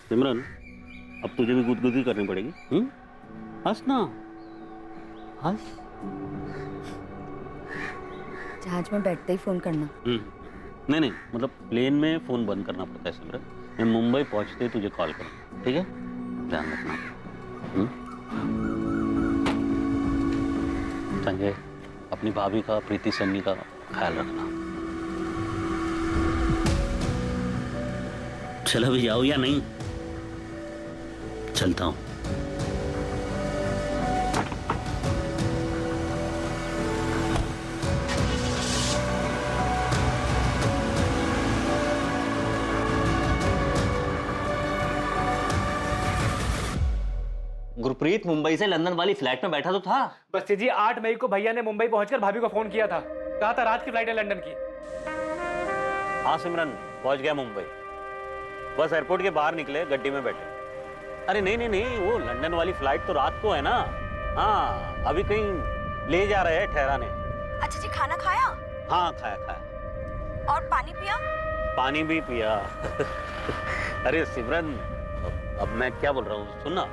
सिमरन, अब तुझे भी गुदगुदी करनी पड़ेगी। हंस ना, हंस। जहाज में बैठते ही फोन करना। नहीं नहीं, मतलब प्लेन में फोन बंद करना पड़ता है सिमरन। मैं मुंबई पहुंचते ही तुझे कॉल करूंगा, ठीक है? ध्यान रखना। संजय, अपनी भाभी का, प्रीति सन्नी का ख्याल रखना। चलो भी जाओ या नहीं? चलता हूं। गुरप्रीत मुंबई से लंदन वाली फ्लाइट में बैठा तो था। बस जी 8 मई को भैया ने मुंबई पहुंचकर भाभी को फोन किया था, कहा था रात की फ्लाइट है लंदन की। हाँ सिमरन, पहुंच गया मुंबई। बस एयरपोर्ट के बाहर निकले, गड्डी में बैठे। अरे नहीं नहीं नहीं, वो लंदन वाली फ्लाइट तो रात को है ना। हाँ, अभी कहीं ले जा रहे हैं ठहराने। अच्छा जी, खाना खाया? हाँ, खाया खाया। और पानी पिया? पानी भी पिया। अरे सिमरन, अब मैं क्या बोल रहा हूँ, सुन ना।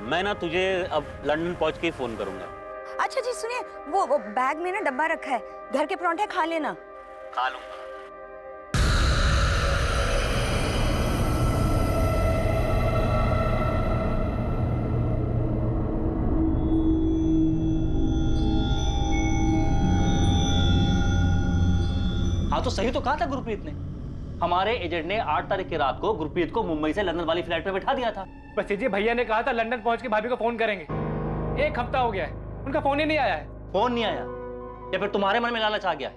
मैं ना तुझे अब लंदन पहुंच के ही फोन करूंगा। अच्छा जी सुनिए, वो बैग में ना डब्बा रखा है, घर के परांठे खा लेना। खा लूंगा। हाँ तो सही तो कहा था गुरप्रीत ने। हमारे एजेंट ने 8 तारीख की रात को गुरप्रीत को मुंबई से लंदन वाली फ्लाइट पे बैठा दिया था। बस जी भैया ने कहा था लंदन पहुंच के भाभी को फोन करेंगे। 1 हफ्ता हो गया है, उनका फोन ही नहीं आया है। फोन नहीं आया या फिर तुम्हारे मन में लालच आ गया है?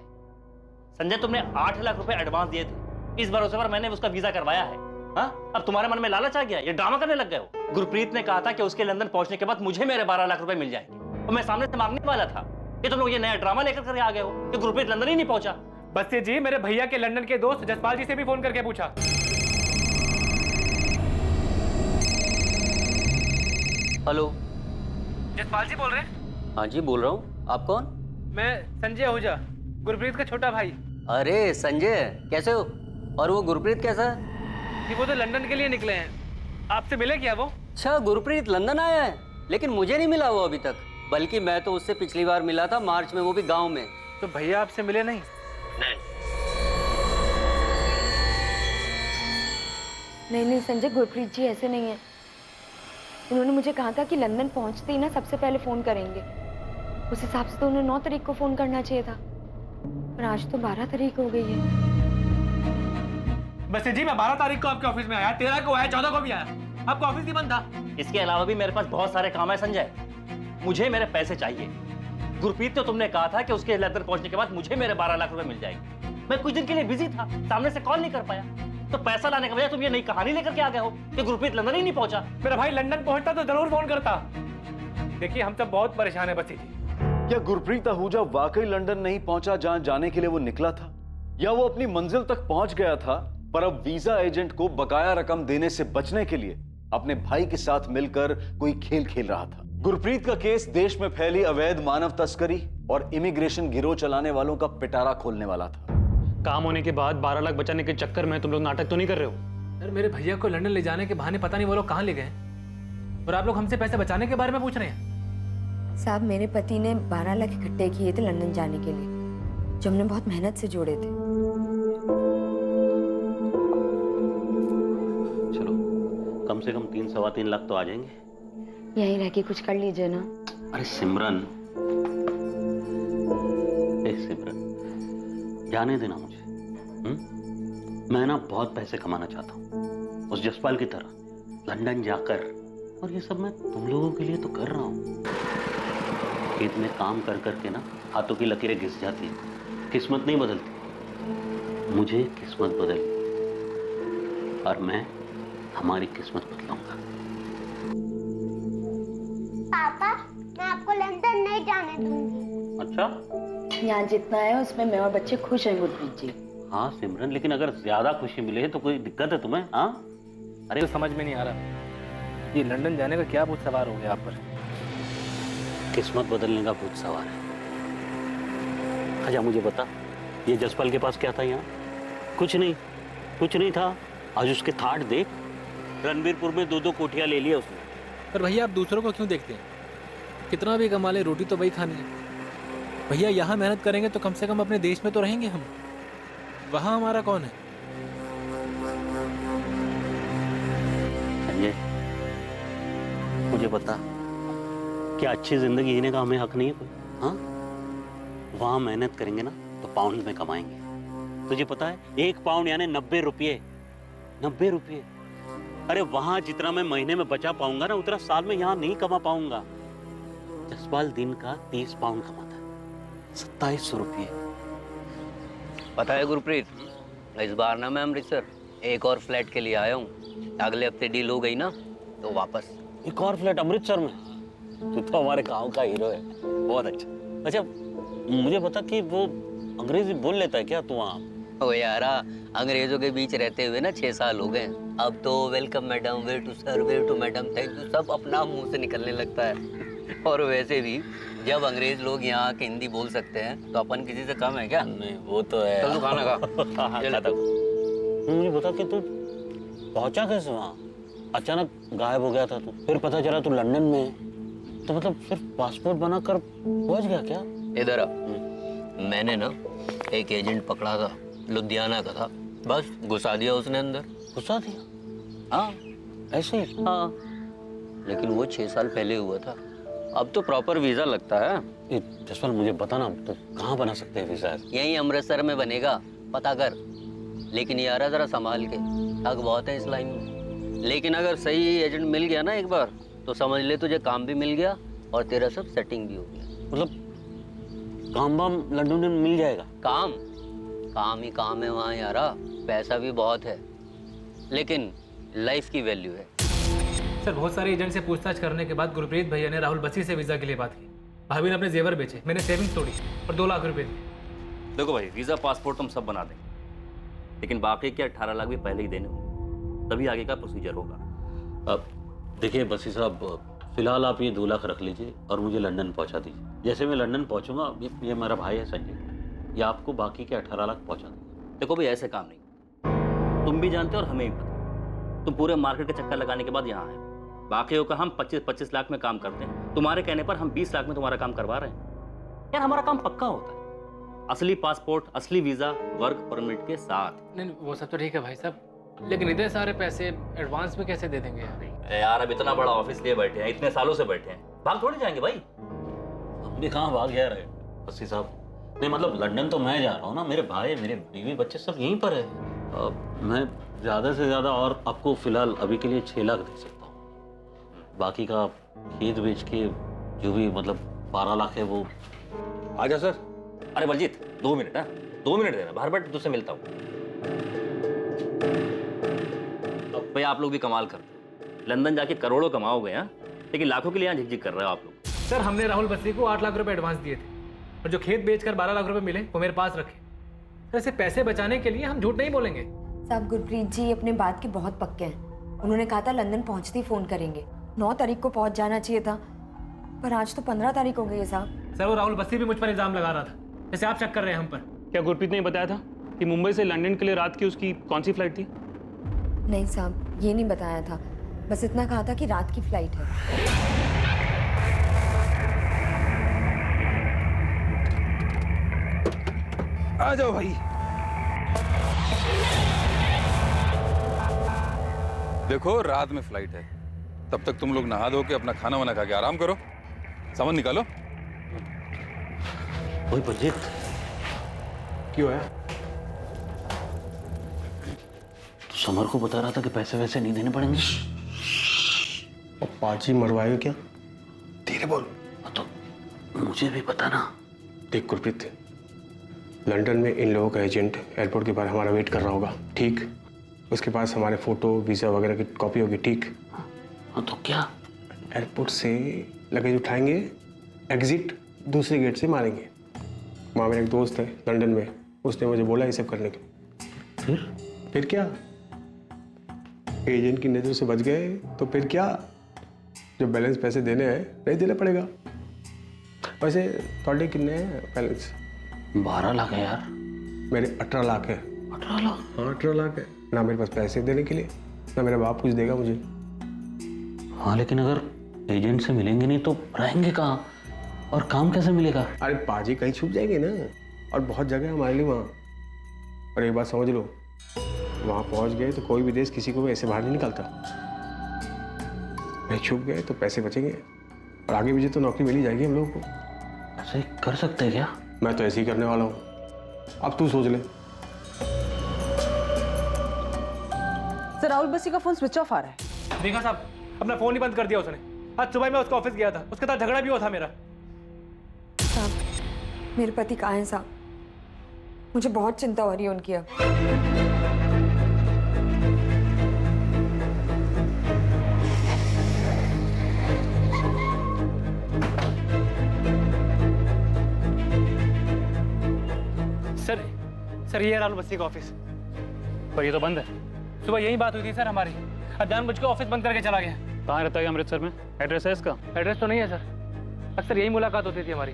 संजय, तुमने 8 लाख रुपए एडवांस दिए थे, इस भरोसे पर मैंने उसका वीजा करवाया है। हाँ, अब तुम्हारे मन में लालच आ गया, ये ड्रामा करने लग गए हो। गुरप्रीत ने कहा था कि उसके लंदन पहुंचने के बाद मुझे मेरे 12 लाख रुपए मिल जाएंगे, और मैं सामने से मांगने वाला था। ये तुम लोग ये नया ड्रामा लेकर कर आ गए हो कि गुरप्रीत लंदन ही नहीं पहुंचा। बस जी मेरे भैया के लंदन के दोस्त जसपाल जी से भी फोन करके पूछा। हेलो, जसपाल जी बोल रहे हैं? हाँ जी बोल रहा हूँ। आप कौन? मैं संजय आहूजा, गुरप्रीत का छोटा भाई। अरे संजय, कैसे हो? और वो गुरप्रीत कैसा है? कि वो तो लंदन के लिए निकले हैं। आपसे मिले क्या वो? अच्छा, गुरप्रीत लंदन आया है, लेकिन मुझे नहीं मिला वो अभी तक। बल्कि मैं तो उससे पिछली बार मिला था मार्च में, वो भी गांव में। तो भैया आपसे मिले नहीं? नहीं संजय, गुरप्रीत जी ऐसे नहीं है। उन्होंने मुझे कहा था कि लंदन पहुंचते ही ना सबसे पहले फोन करेंगे। उस हिसाब से तो उन्हें 9 तारीख को फोन करना चाहिए था, पर आज तो 12 तारीख हो गई है। बस जी मैं 12 तारीख को आपके ऑफिस में आया, 13 को आया, 14 को भी आया, आपका ऑफिस ही बंद था। इसके अलावा भी मेरे पास बहुत सारे काम है संजय। मुझे मेरे पैसे चाहिए। गुरप्रीत तो तुमने कहा था कि उसके लंदन पहुंचने के बाद मुझे मेरे 12 लाख रुपए मिल जाएंगे। मैं कुछ दिन के लिए बिजी था, सामने से कॉल नहीं कर पाया। तो पैसा लाने के बजाय तुम ये नई कहानी लेकर के आ गए हो कि गुरप्रीत लंदन ही नहीं पहुंचा। मेरा भाई लंदन पहुंचता तो जरूर फोन करता। देखिए हम सब बहुत परेशान है बस जी। क्या गुरप्रीत आहूजा वाकई लंदन नहीं पहुंचा जहां जाने के लिए वो निकला था, या वो अपनी मंजिल तक पहुंच गया था पर अब वीजा एजेंट को बकाया रकम देने से बचने के लिए अपने भाई के साथ मिलकर कोई खेल खेल रहा था? गुरप्रीत का केस देश में फैली अवैध मानव तस्करी और इमिग्रेशन गिरोह चलाने वालों का पिटारा खोलने वाला था। काम होने के बाद 12 लाख बचाने के चक्कर में तुम लोग नाटक तो नहीं कर रहे हो? यार मेरे भैया को लंदन ले जाने के बहाने पता नहीं वो लोग कहाँ ले गए, और आप लोग हमसे पैसे बचाने के बारे में पूछ रहे हैं। साहब, मेरे पति ने 12 लाख इकट्ठे किए थे लंदन जाने के लिए, जो हमने बहुत मेहनत से जोड़े थे। चलो, कम से कम 3-3.25 लाख तो आ जाएंगे। यहीं रह के कुछ कर लीजिए ना। अरे सिमरन, सिमरन जाने देना मुझे। मैं ना बहुत पैसे कमाना चाहता हूँ, उस जसपाल की तरह लंदन जाकर। और ये सब मैं तुम लोगों के लिए तो कर रहा हूँ। खेत में काम कर करके ना हाथों की लकीरें घिस जाती हैं, किस्मत नहीं बदलती। मुझे किस्मत बदली और मैं हमारी किस्मत बदलाऊंगा। पापा, मैं आपको लंदन नहीं जाने दूंगी। अच्छा, यहाँ जितना है उसमें मैं और बच्चे खुश हैं गुरप्रीत जी। हाँ सिमरन, लेकिन अगर ज्यादा खुशी मिले तो कोई दिक्कत है तुम्हें? हाँ, अरे तो समझ में नहीं आ रहा, ये लंदन जाने का क्या भूत सवार हो गया आप पर? किस्मत बदलने का भूत सवार है। अच्छा मुझे बता, ये जसपाल के पास क्या था यहाँ? कुछ नहीं था। आज उसके थाट देख, रणबीरपुर में 2-2 कोठियां ले लिया उसने। पर भैया आप दूसरों को क्यों देखते हैं? कितना भी कमा ले, रोटी तो वही खानी है। भैया यहाँ मेहनत करेंगे तो कम से कम अपने देश में तो रहेंगे हम। वहाँ हमारा कौन है? संजय, मुझे बता, क्या अच्छी जिंदगी जीने का हमें हक नहीं है कोई? हाँ, वहां मेहनत करेंगे ना तो पाउंड में कमाएंगे। तुझे पता है 1 पाउंड यानी 90 रुपये। 90 रुपये। अरे वहां जितना मैं महीने में बचा पाऊंगा ना, उतना साल में यहाँ नहीं कमा पाऊंगा। जसपाल दिन का 30 पाउंड कमाता है, 2700 रुपये। पता है गुरप्रीत, इस बार ना मैं अमृतसर एक और फ्लैट के लिए आया हूँ। अगले हफ्ते डील हो गई ना तो वापस। एक और फ्लैट अमृतसर में? तू तो हमारे गांव का हीरो है। बहुत अच्छा। अच्छा, मुझे बता कि वो अंग्रेजी बोल लेता है क्या तू वहाँ? ओ यारा, अंग्रेजों के बीच रहते हुए ना 6 साल हो गए। अब तो welcome madam, way to sir, way to madam, thank you सब अपना मुंह से निकलने लगता है। और वैसे भी जब अंग्रेज लोग यहाँ आके हिंदी बोल सकते हैं तो अपन किसी से कम है क्या? नहीं, वो तो है। चल तू खाना खा। मुझे बता कि तू पहुंचा कैसे वहाँ? अचानक गायब हो गया था तू, फिर पता चला तू लंदन में है। तो मतलब सिर्फ पासपोर्ट बनाकर पहुंच गया क्या? इधर आ। मैंने ना एक एजेंट पकड़ा था, लुधियाना का था। बस घुसा दिया उसने अंदर। घुसा दिया? हाँ ऐसे ही? हाँ, लेकिन वो 6 साल पहले हुआ था। अब तो प्रॉपर वीजा लगता है। जसपाल, मुझे बता ना, तो कहाँ बना सकते हैं वीजा? यहीं अमृतसर में बनेगा, पता कर। लेकिन यार जरा संभाल के, ठग बहुत है इस लाइन में। लेकिन अगर सही एजेंट मिल गया ना एक बार, तो समझ ले तुझे काम भी मिल गया और तेरा सब सेटिंग भी हो गया। मतलब काम वाम लंदन में मिल जाएगा? काम काम ही काम है वहाँ यारा। पैसा भी बहुत है, लेकिन लाइफ की वैल्यू है। सर, बहुत सारे एजेंट से पूछताछ करने के बाद गुरप्रीत भैया ने राहुल बसी से वीजा के लिए बात की। भाभी ने अपने जेवर बेचे, मैंने सेविंग्स तोड़ी और 2 लाख रुपए दिए। देखो भाई, वीजा पासपोर्ट हम सब बना देंगे, लेकिन बाकी के 18 लाख भी पहले ही देने होंगे, तभी आगे का प्रोसीजर होगा। अब देखिए बसी साहब, फिलहाल आप ये 2 लाख रख लीजिए और मुझे लंदन पहुंचा दीजिए। जैसे मैं लंदन पहुंचूंगा, ये मेरा भाई है संजय, ये आपको बाकी के 18 लाख पहुंचा देंगे। देखो भाई, ऐसे काम नहीं, तुम भी जानते हो और हमें भी पता। तुम पूरे मार्केट के चक्कर लगाने के बाद यहाँ आए। बाकियों का हम 25-25 लाख में काम करते हैं, तुम्हारे कहने पर हम 20 लाख में तुम्हारा काम करवा रहे हैं। यार हमारा काम पक्का होता है। असली पासपोर्ट, असली वीजा, वर्क परमिट के साथ। नहीं, वो सब तो ठीक है भाई साहब, लेकिन इतने सारे पैसे एडवांस में कैसे दे देंगे यार? यार अब इतना बड़ा ऑफिस लिए बैठे हैं, इतने सालों से बैठे हैं, भाग थोड़ी जाएंगे भाई। हम भी कहाँ भाग जा रहे हैं बसी साहब? नहीं मतलब लंदन तो मैं जा रहा हूँ ना, मेरे भाई, मेरे बीवी बच्चे सब यहीं पर है। मैं ज़्यादा से ज़्यादा और आपको फिलहाल अभी के लिए 6 लाख दे सकता हूँ। बाकी का खेत बेच के जो भी मतलब 12 लाख है वो। आजा सर। अरे बलजीत, 2 मिनट है, 2 मिनट देना, बाहर बैठ तुझसे मिलता हूँ। अब भाई आप लोग भी कमाल करते हो, लंदन जाके करोड़ों कमाओगे हैं, लेकिन लाखों के लिए यहाँ झिकझिक कर रहे हो आप लोग। सर, हमने राहुल बसी को 8 लाख रुपए एडवांस दिए थे और जो खेत बेचकर 12 लाख रुपए मिले वो मेरे पास रखे। सर, ऐसे पैसे बचाने के लिए हम झूठ नहीं बोलेंगे। साहब, गुरप्रीत जी अपने बात के बहुत पक्के हैं। उन्होंने कहा था लंदन पहुंचते ही फोन करेंगे। 9 तारीख को पहुंच जाना चाहिए था, पर आज तो 15 तारीख हो गई है साहब। सर, वो राहुल बसी भी मुझ पर इल्जाम लगा रहा था, जैसे आप शक कर रहे हैं हम पर। क्या गुरप्रीत ने बताया था कि मुंबई से लंदन के लिए रात की उसकी कौन सी फ्लाइट थी? नहीं साहब, ये नहीं बताया था, बस इतना कहा था कि रात की फ्लाइट है। आ जाओ भाई। देखो रात में फ्लाइट है, तब तक तुम लोग नहा धो के अपना खाना वाना खा के आराम करो। सामान निकालो। वही बलजीत, क्यों है? तो समर को बता रहा था कि पैसे वैसे नहीं देने पड़ेंगे। और पाची मरवाएगा क्या? धीरे बोल। तो मुझे भी पता ना। देख गुरप्रीत, लंदन में इन लोगों का एजेंट एयरपोर्ट के बाहर हमारा वेट कर रहा होगा, ठीक? उसके पास हमारे फोटो, वीज़ा वगैरह की कॉपी होगी, ठीक? हाँ तो क्या? एयरपोर्ट से लगेज उठाएंगे, एग्जिट दूसरे गेट से मारेंगे। वहाँ मेरा एक दोस्त है लंदन में, उसने मुझे बोला ये सब करने के। फिर क्या? एजेंट की नज़र से बच गए तो फिर क्या? जो बैलेंस पैसे देने हैं नहीं देना पड़ेगा। वैसे थोड़े कितने हैं बैलेंस? 12 लाख है यार। मेरे 18 लाख है। 18 लाख? हाँ 18 लाख है ना मेरे पास पैसे देने के लिए, ना मेरा बाप कुछ देगा मुझे। हाँ लेकिन अगर एजेंट से मिलेंगे नहीं तो रहेंगे कहाँ और काम कैसे मिलेगा? अरे पाजी कहीं छुप जाएंगे ना, और बहुत जगह है हमारे लिए वहाँ। और एक बात समझ लो, वहाँ पहुँच गए तो कोई भी देश किसी को भी ऐसे बाहर नहीं निकालता। नहीं छुप गए तो पैसे बचेंगे और आगे मुझे तो नौकरी मिल ही जाएगी हम लोगों को। ऐसे कर सकते हैं क्या? मैं तो ऐसे ही करने वाला हूँ, अब तू सोच ले। सर राहुल बस्सी का फोन स्विच ऑफ आ रहा है। देखा साहब, अपना फोन ही बंद कर दिया उसने। आज सुबह मैं उसका ऑफिस गया था, उसके साथ झगड़ा भी हुआ था मेरा। साहब, मेरे पति कहाँ हैं साहब? मुझे बहुत चिंता हो रही है उनकी अब। सर ये राहुल बस्सी का ऑफिस, पर ये तो बंद है। सुबह यही बात हुई थी सर हमारी, अब जानबूझ के ऑफिस बंद करके चला गया। कहाँ रहता है अमृतसर में? एड्रेस है इसका? एड्रेस तो नहीं है सर, अक्सर यही मुलाकात होती थी हमारी।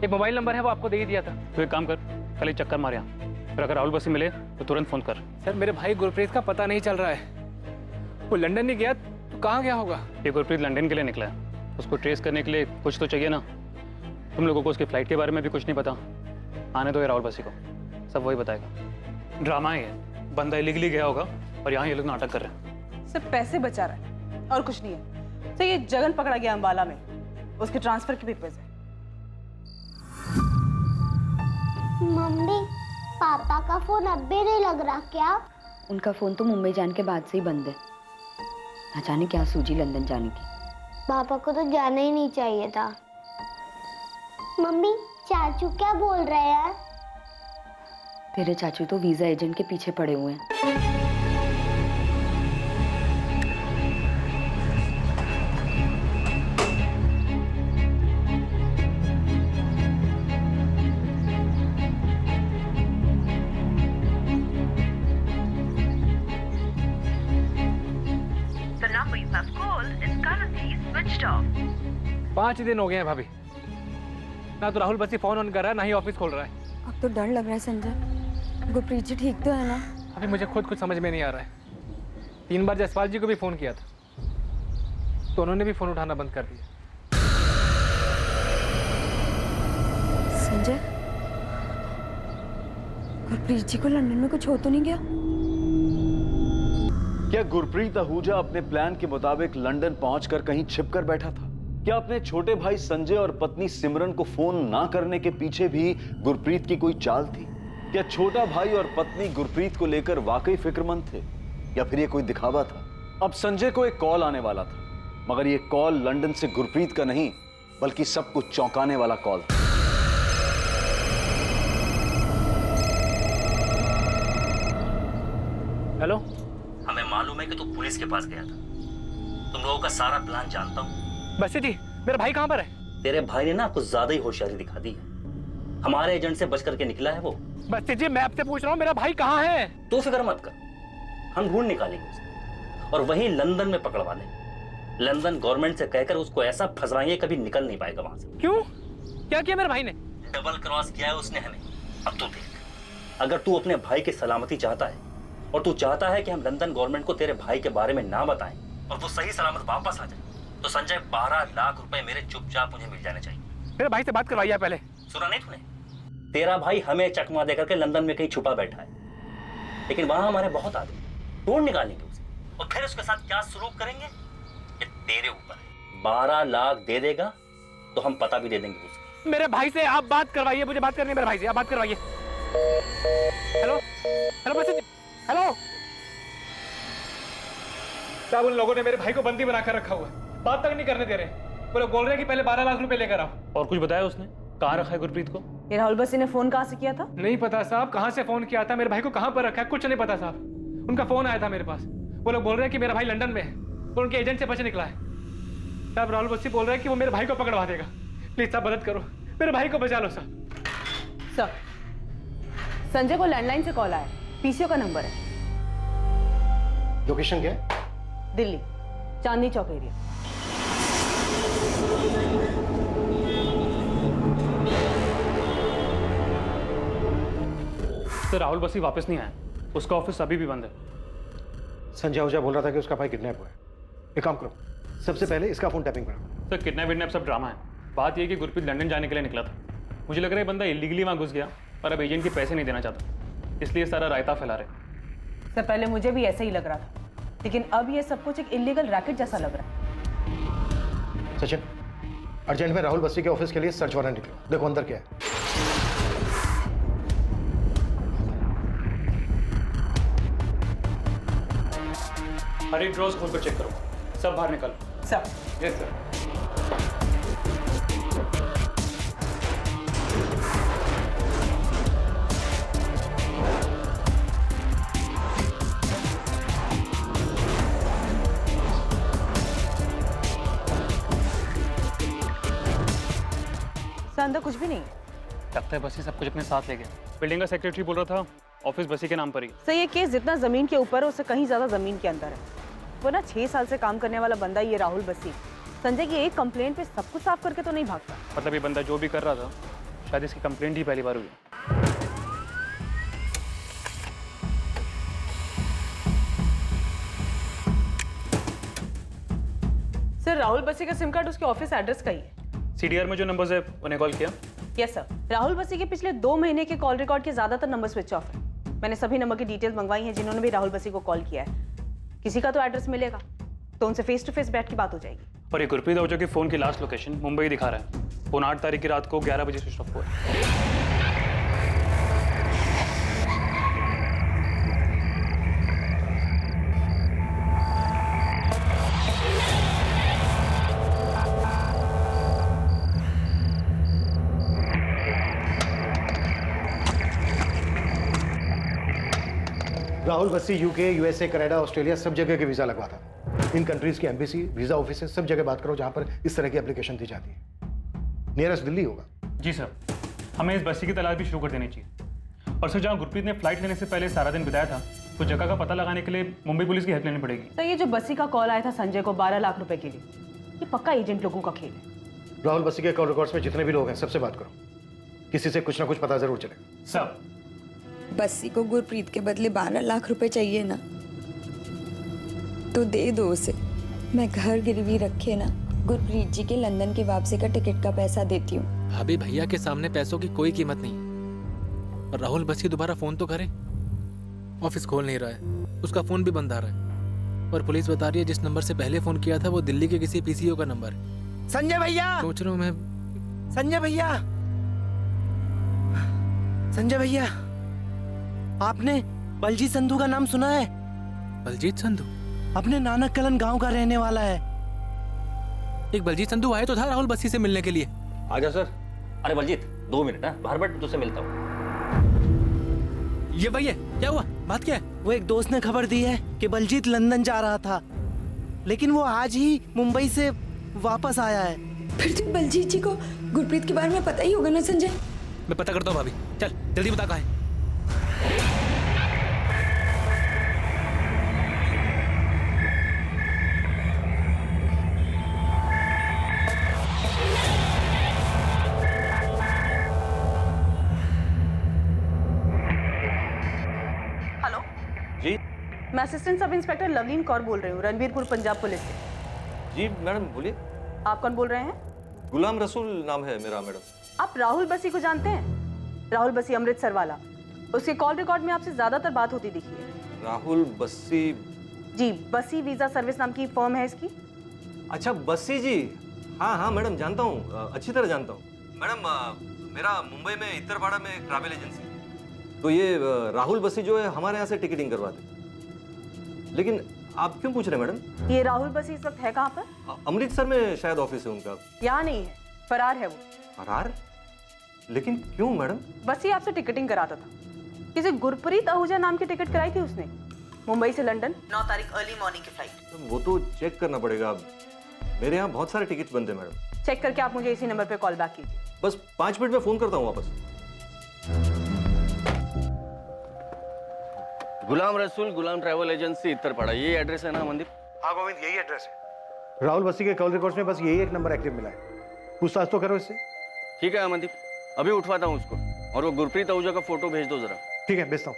एक मोबाइल नंबर है, वो आपको दे ही दिया था। तो एक काम कर, कल एक चक्कर मार यहाँ, फिर अगर राहुल बस्सी मिले तो तुरंत फोन कर। सर मेरे भाई गुरप्रीत का पता नहीं चल रहा है, वो लंदन नहीं गया तो कहाँ गया होगा? ये गुरप्रीत लंदन के लिए निकला है, उसको ट्रेस करने के लिए कुछ तो चाहिए ना। तुम लोगों को उसकी फ्लाइट के बारे में भी कुछ नहीं पता। आने दो ये राहुल बस्सी को, सब वही बताएगा। ड्रामा है ये, बंदा इलीगली गया होगा और यहाँ ये लोग नाटक कर रहे हैं। सर पैसे बचा रहा है और कुछ नहीं है। सर ये जगन पकड़ा गया अंबाला में, उसके ट्रांसफर के पेपर्स है। मम्मी, पापा का फोन अब भी नहीं लग रहा क्या? उनका फोन तो मुंबई जाने के बाद से ही बंद है। ना जाने क्या सूझी लंदन जाने की। पापा को तो जाना ही नहीं चाहिए था। मम्मी, चाचू क्या बोल रहे हैं? तेरे चाचू तो वीजा एजेंट के पीछे पड़े हुए हैं। The number you have called is currently switched off. 5 दिन हो गए हैं भाभी, ना तो राहुल बस्सी फोन ऑन कर रहा है, ना ही ऑफिस खोल रहा है। अब तो डर लग रहा है संजय, गुरप्रीत जी ठीक तो है ना? अभी मुझे खुद कुछ समझ में नहीं आ रहा है। 3 बार जसपाल जी को भी फोन किया था तो उन्होंने भी फोन उठाना बंद कर दिया। संजय, गुरप्रीत जी को लंदन में कुछ हो तो नहीं गया? क्या गुरप्रीत आहूजा अपने प्लान के मुताबिक लंदन पहुंचकर कहीं छिपकर बैठा था? क्या अपने छोटे भाई संजय और पत्नी सिमरन को फोन ना करने के पीछे भी गुरप्रीत की कोई चाल थी? क्या छोटा भाई और पत्नी गुरप्रीत को लेकर वाकई फिक्रमंद थे, या फिर ये कोई दिखावा था? अब संजय को एक कॉल आने वाला था, मगर ये कॉल लंदन से गुरप्रीत का नहीं बल्कि सबको चौंकाने वाला कॉल था। हेलो, हमें मालूम है कि तू पुलिस के पास गया था। तुम लोगों का सारा प्लान जानता हूँ। बस्सी जी, मेरा भाई कहाँ पर है? तेरे भाई ने ना कुछ ज्यादा ही होशियारी दिखा दी है। हमारे एजेंट से बच करके निकला है वो। बस्सी जी, मैं आपसे पूछ रहा हूँ मेरा भाई कहाँ है? तू फिक्र मत कर, हम ढूंढ निकालेंगे उसे और वहीं लंदन में पकड़वा लेंगे। लंदन गवर्नमेंट से कहकर उसको ऐसा फंसाएंगे कभी निकल नहीं पाएगा वहां से। क्यों? क्या किया मेरे भाई ने? डबल क्रॉस किया है उसने हमें। अब तू देख, अगर तू अपने भाई की सलामती चाहता है और तू चाहता है कि हम लंदन गवर्नमेंट को तेरे भाई के बारे में ना बताएं और वो सही सलामत वापस आ जाए, तो संजय 12 लाख रुपए मेरे चुपचाप मुझे मिल जाने चाहिए। मेरे भाई से बात करवाइए पहले। सुना नहीं तूने? तेरा भाई हमें चकमा देकर के लंदन में कहीं छुपा बैठा है, लेकिन वहां हमारे बहुत आदमी ढूंढ निकालेंगे उसे और फिर उसके साथ क्या सलूक करेंगे ये तेरे ऊपर है। 12 लाख दे देगा तो हम पता भी दे देंगे उसको। मेरे भाई से आप बात करवाइए, मुझे बात करनी है मेरे भाई से, आप बात करवाइए। हेलो हेलो बस्सी जी, हेलो साहब, उन लोगों ने मेरे भाई को बंदी बनाकर रखा हुआ है, बात तक नहीं करने दे रहे। वो लोग बोल रहे हैं कि पहले 12 लाख रुपए लेकर आओ। और कुछ बताया उसने? कहाँ रखा है गुरप्रीत को? ये राहुल बस्सी ने फोन कहाँ से किया था? नहीं पता साहब, कहाँ से फोन किया था, मेरे भाई को कहाँ पर रखा है कुछ नहीं पता साहब। उनका फोन आया था मेरे पास, वो लोग बोल रहे हैं कि मेरा भाई लंदन में है और उनके एजेंट से बच निकला है। साहब राहुल बस्सी बोल रहे हैं कि वो मेरे भाई को पकड़वा देगा। प्लीज साहब मदद करो, मेरे भाई को बचा लो साहब। सर, संजय को लैंडलाइन से कॉल आया, पीसीओ का नंबर है। लोकेशन क्या है? दिल्ली, चांदनी चौक एरिया। तो राहुल बस्सी वापस नहीं आया, उसका ऑफिस अभी भी बंद है। संजय आहूजा बोल रहा था कि उसका भाई किडनैप हुआ है। एक काम करो, सबसे पहले इसका फोन टैपिंग करो। सर किडनैप विडनैप सब ड्रामा है। बात यह कि गुरप्रीत लंदन जाने के लिए निकला था। मुझे लग रहा है बंदा इलीगली वहाँ घुस गया और अब एजेंट के पैसे नहीं देना चाहता, इसलिए सारा रायता फैला रहे। सर पहले मुझे भी ऐसा ही लग रहा था, लेकिन अब ये सब कुछ एक इलीगल रैकेट जैसा लग रहा है। सचिन, अर्जेंट में राहुल बस्सी के ऑफिस के लिए सर्च वारंट निकलो, देखो अंदर क्या है। हर एक ड्रॉज खोल कर चेक करो, सब बाहर निकल। सर। Yes sir. अंदर कुछ भी नहीं लगता है बसी सब कुछ अपने साथ ले गया। बिल्डिंग का सेक्रेटरी बोल रहा था ऑफिस बसी के नाम पर ही। सर ये केस जितना जमीन के ऊपर है उससे कहीं ज्यादा जमीन के अंदर है। वो ना 6 साल से काम करने वाला बंदा ये राहुल बसी संजय की एक कंप्लेंट पे सब कुछ साफ करके तो नहीं भागता। मतलब ये बंदा जो भी कर रहा था शायद इसकी कंप्लेंट ही पहली बार हुई। सर राहुल बसी का सिम कार्ड उसके ऑफिस एड्रेस का ही है। सीडीआर में जो नंबर्स है उन्हें कॉल किया? Yes sir. राहुल बसी के पिछले 2 महीने के कॉल रिकॉर्ड के ज्यादातर नंबर स्विच ऑफ है। मैंने सभी नंबर की डिटेल्स मंगवाई हैं जिन्होंने भी राहुल बसी को कॉल किया है। किसी का तो एड्रेस मिलेगा तो उनसे फेस टू फेस बैठ की बात हो जाएगी। और ये गुरप्रीत आहूजा के फोन की लास्ट लोकेशन मुंबई दिखा रहा है। फोन 8 तारीख की रात को 11 बजे स्विच ऑफ हुआ है। Rahul Bassi UK, USA, Canada, Australia सब जगह के वीजा लगवा था। इन कंट्रीज की एम्बेसी, वीजा ऑफिस सब जगह बात करो जहां पर इस तरह की एप्लीकेशन दी जाती है। नियरेस्ट दिल्ली होगा। जी सर, हमें इस बस्सी की तलाश भी शुरू कर देनी चाहिए। और सर जहाँ गुरप्रीत ने फ्लाइट लेने से पहले सारा दिन बिताया था तो जगह का पता लगाने के लिए मुंबई पुलिस की हेल्प लेनी पड़ेगी। सर ये जो बस्सी का कॉल आया था संजय को 12 लाख रुपए के लिए, ये पक्का एजेंट लोगों का खेल है। राहुल बस्सी के कॉल रिकॉर्ड्स में जितने भी लोग हैं सबसे बात करो, किसी से कुछ ना कुछ पता जरूर चलेगा। सर बस्सी को गुरप्रीत के बदले 12 लाख रुपए चाहिए ना, तो दे दो उसे। मैं घर गिरवी रखे ना गुरप्रीत जी के लंदन की वापसी का टिकट का पैसा देती हूँ। भाभी भैया के सामने पैसों की कोई कीमत नहीं। और राहुल बस्सी दोबारा फोन तो करे। ऑफिस खोल नहीं रहा है, उसका फोन भी बंद आ रहा है। और पुलिस बता रही है जिस नंबर से पहले फोन किया था वो दिल्ली के किसी पीसीओ का नंबर है। संजय भैया, सोच रहा हूँ मैं। संजय भैया, संजय भैया, आपने बलजीत संधू का नाम सुना है? बलजीत संधू अपने नानक कलन गांव का रहने वाला है। एक बलजीत संधू आया तो था राहुल बस्सी से मिलने के लिए। आजा सर। अरे बलजीत 2 मिनट ना बाहर बैठ, तुझसे मिलता हूँ। ये भैया क्या हुआ, बात क्या है? वो एक दोस्त ने खबर दी है कि बलजीत लंदन जा रहा था, लेकिन वो आज ही मुंबई से वापस आया है। फिर तो बलजीत जी को गुरप्रीत के बारे में पता ही होगा ना संजय। मैं पता करता हूँ भाभी, चल जल्दी बता कहाँ है। हेलो जी मैं assistant sub inspector Lovleen Kaur बोल रही हूँ, रणबीरपुर पंजाब पुलिस से। जी मैडम बोलिए। आप कौन बोल रहे हैं? गुलाम रसूल नाम है मेरा मैडम। आप राहुल बसी को जानते हैं? राहुल बसी अमृतसर वाला, उसके कॉल रिकॉर्ड में आपसे ज्यादातर बात होती दिखी है। राहुल बस्सी? जी, बसी वीजा सर्विस नाम की फर्म है इसकी। अच्छा बस्सी जी, हाँ हाँ मैडम जानता हूँ, अच्छी तरह जानता हूँ मैडम। मेरा मुंबई में इतरवाड़ा में एक ट्रैवल एजेंसी है, तो ये राहुल बस्सी जो है हमारे यहाँ से टिकटिंग करवाते। लेकिन आप क्यों पूछ रहे हैं मैडम? ये राहुल बसी इस वक्त है कहाँ पर? अमृतसर में शायद ऑफिस है उनका। यहाँ नहीं है, फरार है वो। फरार? लेकिन क्यों मैडम? बसी आपसे टिकटिंग कराता था। किसी गुरप्रीत आहूजा नाम की टिकट कराई थी उसने, मुंबई से लंदन 9 तारीख अर्ली मॉर्निंग की फ्लाइट। वो तो चेक करना पड़ेगा। मेरे यहाँ बहुत सारे टिकट्स बनते हैं मैडम। चेक करके आप मुझे इसी नंबर पे कॉल बैक कीजिए। बस 5 मिनट में फोन करता हूँ वापस। गुलाम रसूल, गुलाम ट्रैवल एजेंसी इतरपाड़ा, ये एड्रेस है ना मनदीप? हाँ गोविंद, यही एड्रेस है। राहुल बस्सी के कॉल रिकॉर्ड्स में बस यही एक नंबर एक्टिव मिला है, पूछताछ तो करो इससे। ठीक है अमनदीप, अभी उठवाता हूँ उसको। और वो गुरप्रीत आहूजा का फोटो भेज दो जरा। ठीक है, भेजता हूँ।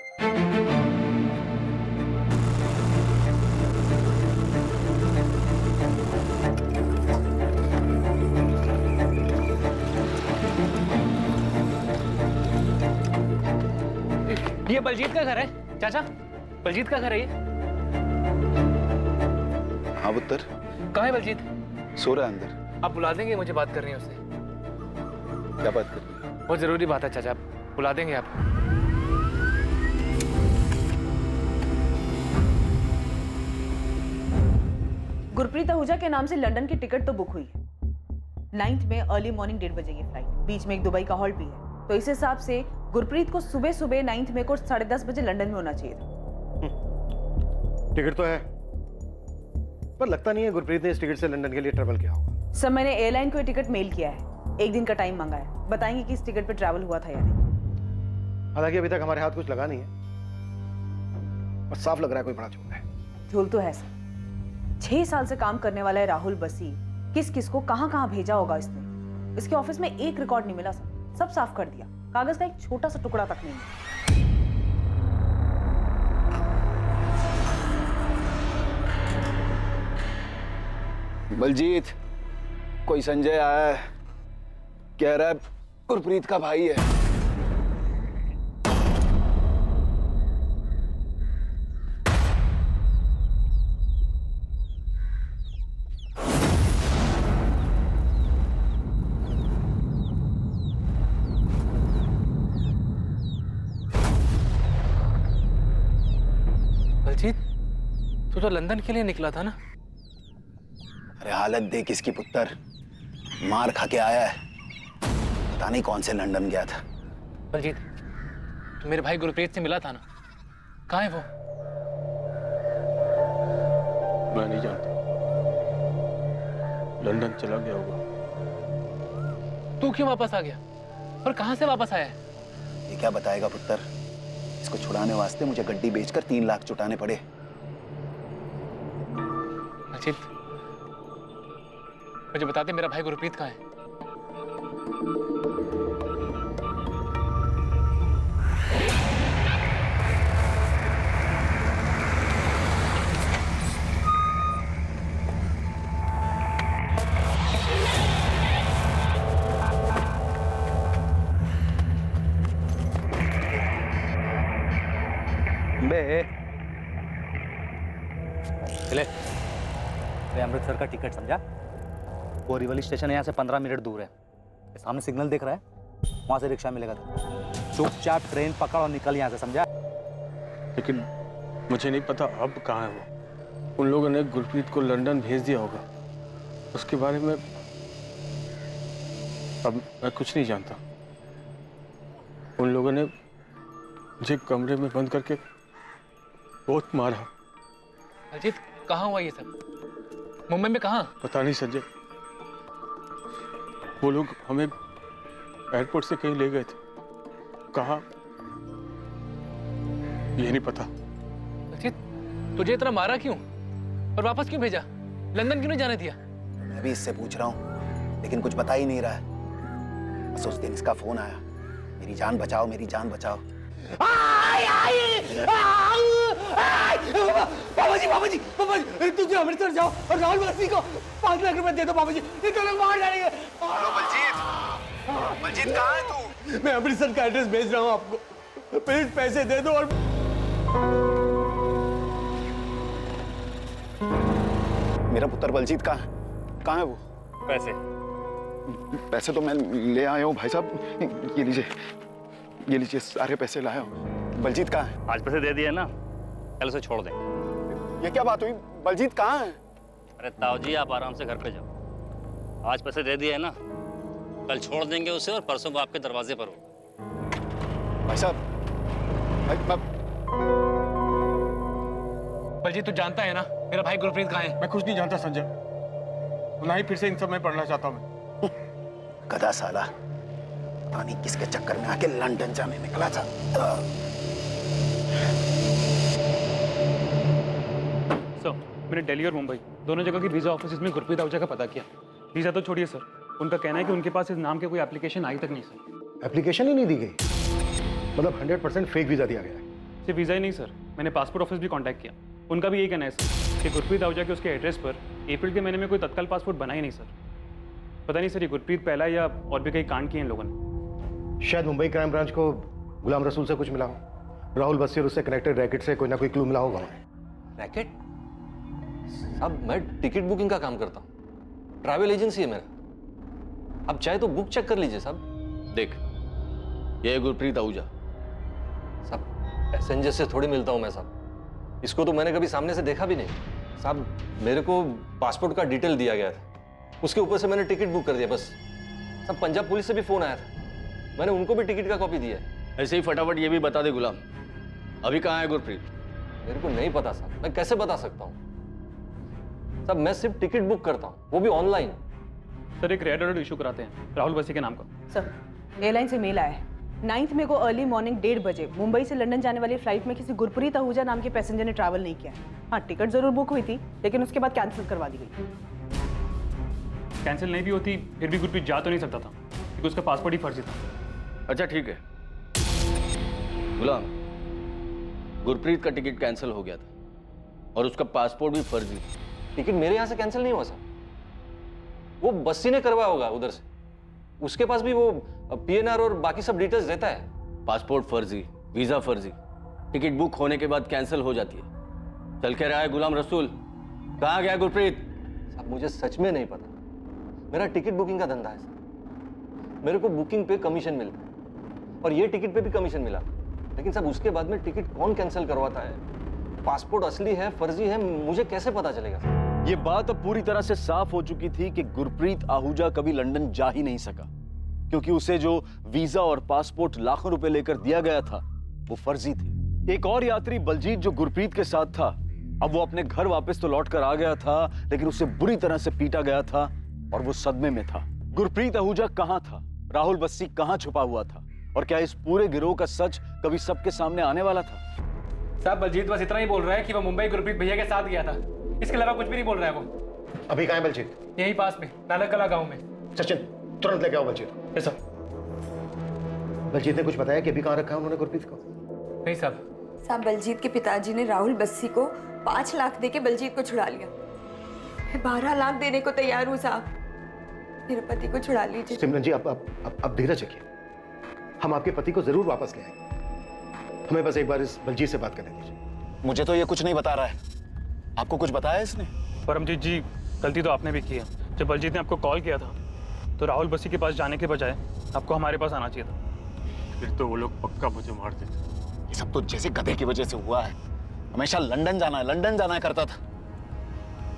ये बलजीत का घर है चाचा, बलजीत का घर है ये। हाँ पुत्र। कहाँ है बलजीत? सो रहा है अंदर। आप बुला देंगे, मुझे बात करनी है उससे। क्या बात करनी है? बहुत जरूरी बात है चाचा, आप बुला देंगे आप? गुरप्रीत आहूजा के नाम से लंदन की टिकट तो बुक हुई है। 9th में अर्ली मॉर्निंग 1:30 बजे की फ्लाइट, बीच में एक दुबई का हॉल्ट भी है। तो इस हिसाब से गुरप्रीत को सुबह सुबह 9th में को 10:30 बजे लंदन में होना चाहिए था। टिकट तो है, पर लगता नहीं है गुरप्रीत ने इस टिकट से लंदन के लिए ट्रैवल किया होगा। सर मैंने एयरलाइन को ये टिकट मेल किया है, 1 दिन का टाइम मांगा है, बताएंगे कि इस टिकट पे ट्रैवल हुआ था या नहीं। हालांकि अभी तक हमारे हाथ कुछ लगा नहीं है, और साफ लग रहा है कोई बड़ा झूठ है। झूल तो है सर। 6 साल से काम करने वाला है राहुल बसी, किस किस को कहां कहां भेजा होगा इसने। इसके ऑफिस में एक रिकॉर्ड नहीं मिला सर, सब साफ कर दिया, कागज का एक छोटा सा टुकड़ा तक नहीं है। बलजीत, कोई संजय आया है, कह रहा है गुरप्रीत का भाई है। बलजीत, तू तो लंदन के लिए निकला था ना? अरे हालत देख इसकी पुत्र, मार खा के आया है, पता नहीं कौन से लंदन गया था। बलजीत, तो मेरे भाई गुरप्रीत से मिला था ना, कहाँ है वो? मैं नहीं जानता, लंदन चला गया होगा। तू क्यों वापस आ गया और कहाँ से वापस आया है? ये क्या बताएगा पुत्र, इसको छुड़ाने वास्ते मुझे गड्डी बेचकर 3 लाख जुटाने पड़े। बलजीत, मुझे बता दे मेरा भाई गुरप्रीत कहाँ है? चले, अमृतसर का टिकट समझा? बोरीवली स्टेशन यहाँ से 15 मिनट दूर है। सामने सिग्नल दिख रहा है, वहां से रिक्शा मिलेगा तुमको। चुपचाप ट्रेन पकड़ और निकल यहाँ से, समझा? लेकिन मुझे नहीं पता अब कहाँ है वो। उन लोगों ने गुरप्रीत को लंदन भेज दिया होगा, उसके बारे में अब मैं कुछ नहीं जानता। उन लोगों ने मुझे कमरे में बंद करके बहुत मारा। बलजीत, कहाँ हुआ ये सब? मुंबई में कहाँ? पता नहीं संजय, वो लोग हमें एयरपोर्ट से कहीं ले गए थे, कहाँ ये नहीं पता। बलजीत, तुझे इतना मारा क्यों और वापस क्यों भेजा? लंदन क्यों नहीं जाने दिया? मैं भी इससे पूछ रहा हूँ, लेकिन कुछ बता ही नहीं रहा है। बस उस दिन इसका फोन आया, मेरी जान बचाओ, मेरी जान बचाओ। बाबा जी, बाबा जी, बाबा जी, तुझे अमृतसर जाओ और राहुल बसी को 5 लाख रुपए दे दो बाबा जी, ये तो लोग मार डालेंगे। हेलो बलजीत, बलजीत कहाँ है तू? मैं अमृतसर का एड्रेस भेज रहा हूँ आपको, प्लीज पैसे दे दो। और मेरा पुत्र बलजीत कहाँ है? कहाँ है वो? पैसे तो मैं ले आया हूँ भाई साहब, ये लीजिए, ये लीजिए, सारे पैसे लाया हूँ। बलजीत कहाँ है? आज पैसे दे दिए ना, कल उसे छोड़ दें। ये क्या बात हुई? बलजीत कहाँ है? अरे ताऊ जी, आप आराम से घर पे जाओ। आज पैसे दे दिए ना, कल छोड़ देंगे उसे और परसों वो आपके दरवाजे पर हो। भाई साहब, बलजीत, तू जानता है ना मेरा भाई गुरप्रीत कहाँ है? मैं कुछ नहीं जानता संजय, ना ही फिर से इन सब में पढ़ना चाहता मैं। गधा साला, पता नहीं किसके चक्कर में आके लंदन जाने निकला था। सर, मैंने दिल्ली और मुंबई दोनों जगह की वीज़ा ऑफिस में गुरप्रीत आहूजा का पता किया। वीज़ा तो छोड़िए सर, उनका कहना है कि उनके पास इस नाम के कोई एप्लीकेशन आई तक नहीं सर। एप्लीकेशन ही नहीं दी गई, मतलब 100% फेक वीजा दिया गया है। सिर्फ वीज़ा ही नहीं सर, मैंने पासपोर्ट ऑफिस भी कांटेक्ट किया, उनका भी यही कहना है सर कि गुरप्रीत आहूजा के उसके एड्रेस पर अप्रैल के महीने में कोई तत्काल पासपोर्ट बना ही नहीं सर। पता नहीं सर ये गुरप्रीत पहला या और भी कई कांड किए इन लोगों ने। शायद मुंबई क्राइम ब्रांच को गुलाम रसूल से कुछ मिला हो, राहुल बस्सी और उससे कनेक्टेड रैकेट से कोई ना कोई क्लू मिला होगा उन्हें। रैकेट? साहब मैं टिकट बुकिंग का काम करता हूँ, ट्रैवल एजेंसी है मेरा। आप चाहे तो बुक चेक कर लीजिए साहब। देख, ये है गुरप्रीत आहूजा। साहब पैसेंजर से थोड़ी मिलता हूँ मैं साहब, इसको तो मैंने कभी सामने से देखा भी नहीं। साहब मेरे को पासपोर्ट का डिटेल दिया गया था, उसके ऊपर से मैंने टिकट बुक कर दिया बस। साहब पंजाब पुलिस से भी फोन आया था, मैंने उनको भी टिकट का कॉपी दिया है। ऐसे ही फटाफट ये भी बता दे गुलाम, अभी कहाँ है गुरप्रीत? मेरे को नहीं पता साहब, मैं कैसे बता सकता हूँ साहब, मैं सिर्फ टिकट बुक करता हूँ, वो भी ऑनलाइन। सर एक रेड अलर्ट इशू कराते हैं राहुल बस्सी के नाम का। सर एयरलाइन से मेल आया है, 9 मई को अर्ली मॉर्निंग 1:30 बजे मुंबई से लंदन जाने वाली फ्लाइट में किसी गुरप्रीत आहूजा नाम के पैसेंजर ने ट्रैवल नहीं किया है। हाँ टिकट जरूर बुक हुई थी, लेकिन उसके बाद कैंसिल करवा दी गई। कैंसिल नहीं भी होती फिर भी गुरप्रीत जा तो नहीं सकता था, क्योंकि उसका पासपोर्ट ही फर्जी था। अच्छा ठीक है गुलाम, गुरप्रीत का टिकट कैंसिल हो गया था और उसका पासपोर्ट भी फर्जी था। टिकट मेरे यहाँ से कैंसिल नहीं हुआ सर, वो बस्सी ने करवाया होगा उधर से, उसके पास भी वो PNR और बाकी सब डिटेल्स देता है। पासपोर्ट फर्जी, वीजा फर्जी, टिकट बुक होने के बाद कैंसिल हो जाती है। चल के रहा है गुलाम रसूल, कहाँ गया गुरप्रीत? साहब मुझे सच में नहीं पता, मेरा टिकट बुकिंग का धंधा है सर, मेरे को बुकिंग पे कमीशन मिलता है और ये टिकट पे भी कमीशन मिला, लेकिन साहब उसके बाद में टिकट कौन कैंसिल करवाता है, पासपोर्ट असली है फर्जी है, मुझे कैसे पता चलेगा सर? ये बात अब पूरी तरह से साफ हो चुकी थी कि गुरप्रीत आहूजा कभी लंदन जा ही नहीं सका, क्योंकि उसे जो वीजा और पासपोर्ट लाखों रुपए लेकर दिया गया था वो फर्जी थे। एक और यात्री बलजीत जो गुरप्रीत के साथ था, अब वो अपने घर वापस तो लौट कर आ गया था, लेकिन उसे बुरी तरह से पीटा गया था और वो सदमे में था। गुरप्रीत आहूजा कहाँ था, राहुल बस्सी कहाँ छुपा हुआ था, और क्या इस पूरे गिरोह का सच कभी सबके सामने आने वाला था? साहब बलजीत बस इतना ही बोल रहा है कि वो मुंबई गुरप्रीत भैया के साथ गया था, इसके अलावा कुछ भी नहीं बोल रहा है वो। अभी कहाँ है बलजीत? यही पास में नालकला गांव में। सचिन तुरंत लेके आओ बलजीत। Yes sir. बलजीत ने कुछ बताया कि अभी कहाँ रखा है उन्होंने गुरप्रीत को? नहीं साहब। साहब बलजीत के पिताजी ने राहुल बस्सी को 5 लाख देके बलजीत को छुड़ा लिया। मैं 12 लाख देने को तैयार हूँ साहब, मेरे पति को छुड़ा लीजिए। सिमरन जी अब धीरज रखिए, हम आपके पति को जरूर वापस ले आएंगे, हमें बस एक बार इस बलजीत से बात करने दीजिए। मुझे तो ये कुछ नहीं बता रहा है, आपको कुछ बताया इसने? परमजीत जी गलती तो आपने भी की है, जब बलजीत ने आपको कॉल किया था तो राहुल बस्सी के पास जाने के बजाय आपको हमारे पास आना चाहिए था। फिर तो वो लोग पक्का मुझे मार देते। ये सब तो जैसे गधे की वजह से हुआ है, हमेशा लंदन जाना है करता था,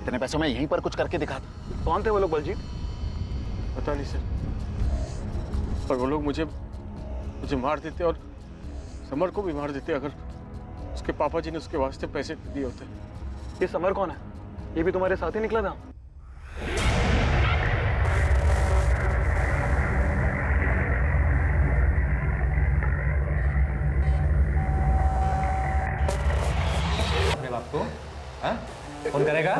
इतने पैसों में यहीं पर कुछ करके दिखाता। कौन थे वो लोग बलजीत? पता नहीं सर, पर वो लोग मुझे मार देते और समर को भी मार देते अगर उसके पापा जी ने उसके वास्ते पैसे दिए होते। ये समर कौन है? ये भी तुम्हारे साथ ही निकला था? अपने बाप को हाँ? फोन करेगा?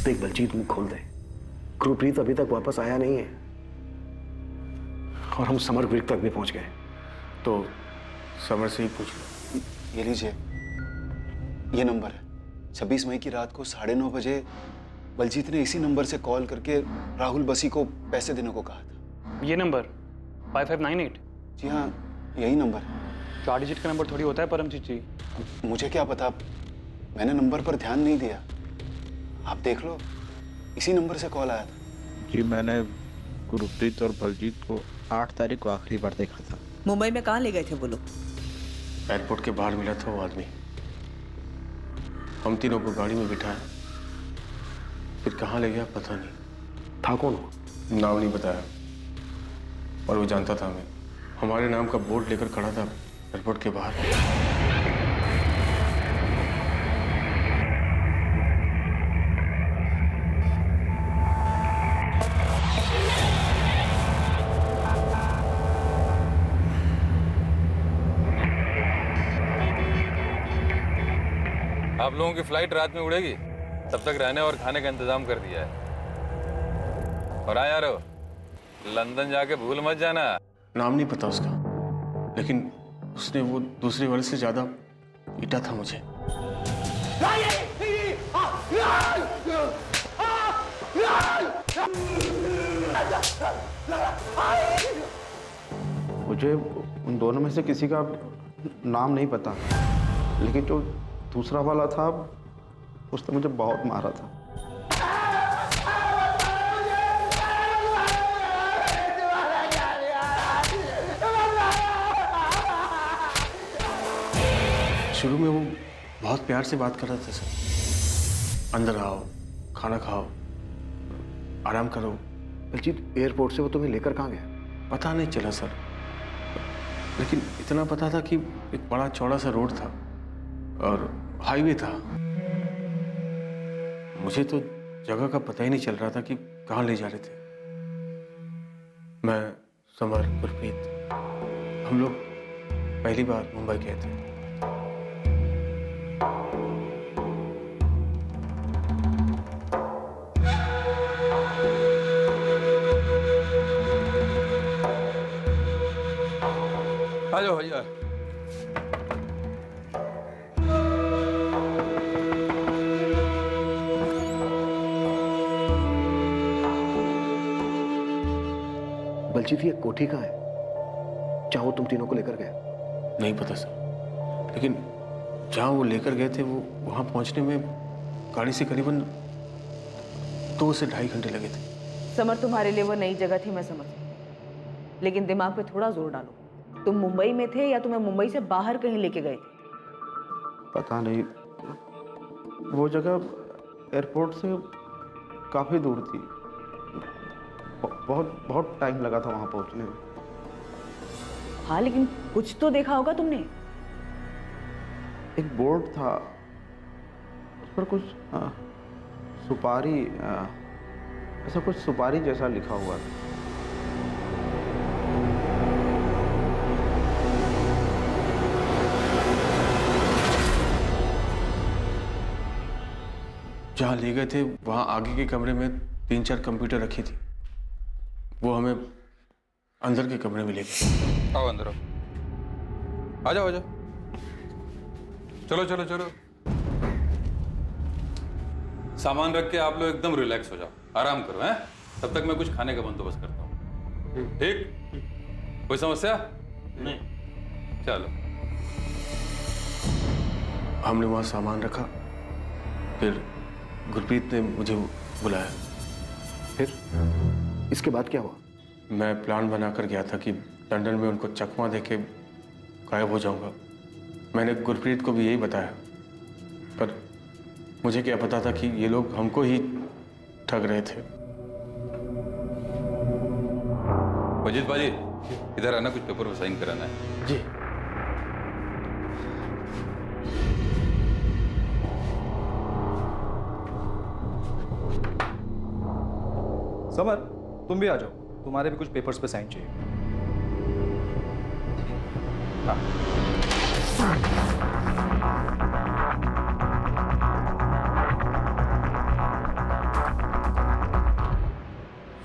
देख बलजीत, मुंह खोल दे, गुरप्रीत अभी तक वापस आया नहीं है और हम समर ब्रिक तक भी पहुंच गए, तो समर से ही पूछ लो। ये लीजिए, ये नंबर है। 26 मई की रात को 9:30 बजे बलजीत ने इसी नंबर से कॉल करके राहुल बस्सी को पैसे देने को कहा था। ये नंबर 5598? जी हाँ, यही नंबर है। 4 डिजिट का नंबर थोड़ी होता है परमजीत जी। मुझे क्या पता, मैंने नंबर पर ध्यान नहीं दिया, आप देख लो, इसी नंबर से कॉल आया था। जी मैंने गुरप्रीत और बलजीत को 8 तारीख को आखिरी बार देखा था। मुंबई में कहाँ ले गए थे वो लोग? एयरपोर्ट के बाहर मिला था वो आदमी, हम तीनों को गाड़ी में बिठाया, फिर कहाँ ले गया पता नहीं। था कौन? नाम नहीं बताया, और वो जानता था हमें, हमारे नाम का बोर्ड लेकर खड़ा था एयरपोर्ट के बाहर। आप लोगों की फ्लाइट रात में उड़ेगी, तब तक रहने और खाने का इंतजाम कर दिया है। और हाँ यारो, लंदन जाके भूल मत जाना। नाम नहीं पता उसका, लेकिन उसने वो दूसरे वाले से ज्यादा पीटा था मुझे। मुझे उन दोनों में से किसी का नाम नहीं पता, लेकिन जो दूसरा वाला था उसने मुझे बहुत मारा था। शुरू में वो बहुत प्यार से बात कर रहा था सर, अंदर आओ, खाना खाओ, आराम करो। बलजीत एयरपोर्ट से वो तुम्हें लेकर कहाँ गया? पता नहीं चला सर, लेकिन इतना पता था कि एक बड़ा चौड़ा सा रोड था और हाईवे था। मुझे तो जगह का पता ही नहीं चल रहा था कि कहाँ ले जा रहे थे। मैं, समर, गुरप्रीत, हम लोग पहली बार मुंबई गए थे। आ जाओ भैया। बलजीत ये कोठी कहाँ है जहाँ वो तुम तीनों को लेकर गया? नहीं पता सर, लेकिन जहाँ वो लेकर गए थे वो वहाँ पहुँचने में गाड़ी से करीबन 2 से 2.5 घंटे लगे थे। समर, तुम्हारे लिए वो नई जगह थी, मैं समझ, लेकिन दिमाग पे थोड़ा जोर डालो। तुम मुंबई में थे या तुम्हें मुंबई से बाहर कहीं लेके गए थे? पता नहीं, वो जगह एयरपोर्ट से काफ़ी दूर थी। बहुत बहुत टाइम लगा था वहाँ पहुँचने में। हाँ, लेकिन कुछ तो देखा होगा तुमने। एक बोर्ड था, उस पर कुछ सुपारी, ऐसा कुछ सुपारी जैसा लिखा हुआ था। जहाँ ले गए थे वहाँ आगे के कमरे में 3-4 कंप्यूटर रखी थी। वो हमें अंदर के कमरे में ले गए। आओ अंदर आओ, आ जाओ आ जाओ, चलो चलो चलो। सामान रख के आप लोग एकदम रिलैक्स हो जाओ, आराम करो हैं। तब तक मैं कुछ खाने का बंदोबस्त करता हूँ। ठीक? कोई समस्या नहीं? चलो। हमने वहाँ सामान रखा, फिर गुरप्रीत ने मुझे बुलाया। फिर इसके बाद क्या हुआ? मैं प्लान बनाकर गया था कि लंदन में उनको चकमा देके गायब हो जाऊंगा। मैंने गुरप्रीत को भी यही बताया, पर मुझे क्या पता था कि ये लोग हमको ही ठग रहे थे। अजीत बाजी, इधर आना, कुछ पेपर पर साइन कराना है। जी। समर, तुम भी आ जाओ, तुम्हारे भी कुछ पेपर्स पे साइन चाहिए। हाँ।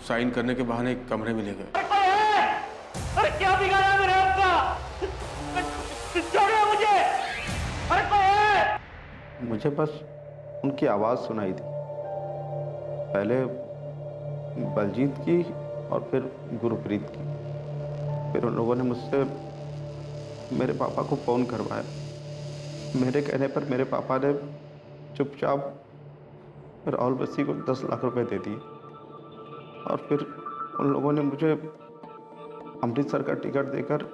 साइन करने के बहाने एक कमरे में ले गए। अरे क्या बिगाड़ा मेरे आपका? छोड़ो मुझे! अरे कोई है? मुझे बस उनकी आवाज़ सुनाई दी, पहले बलजीत की और फिर गुरप्रीत की। फिर उन लोगों ने मुझसे मेरे पापा को फ़ोन करवाया। मेरे कहने पर मेरे पापा ने चुपचाप राहुल बस्सी को 10 लाख रुपए दे दिए और फिर उन लोगों ने मुझे अमृतसर का टिकट देकर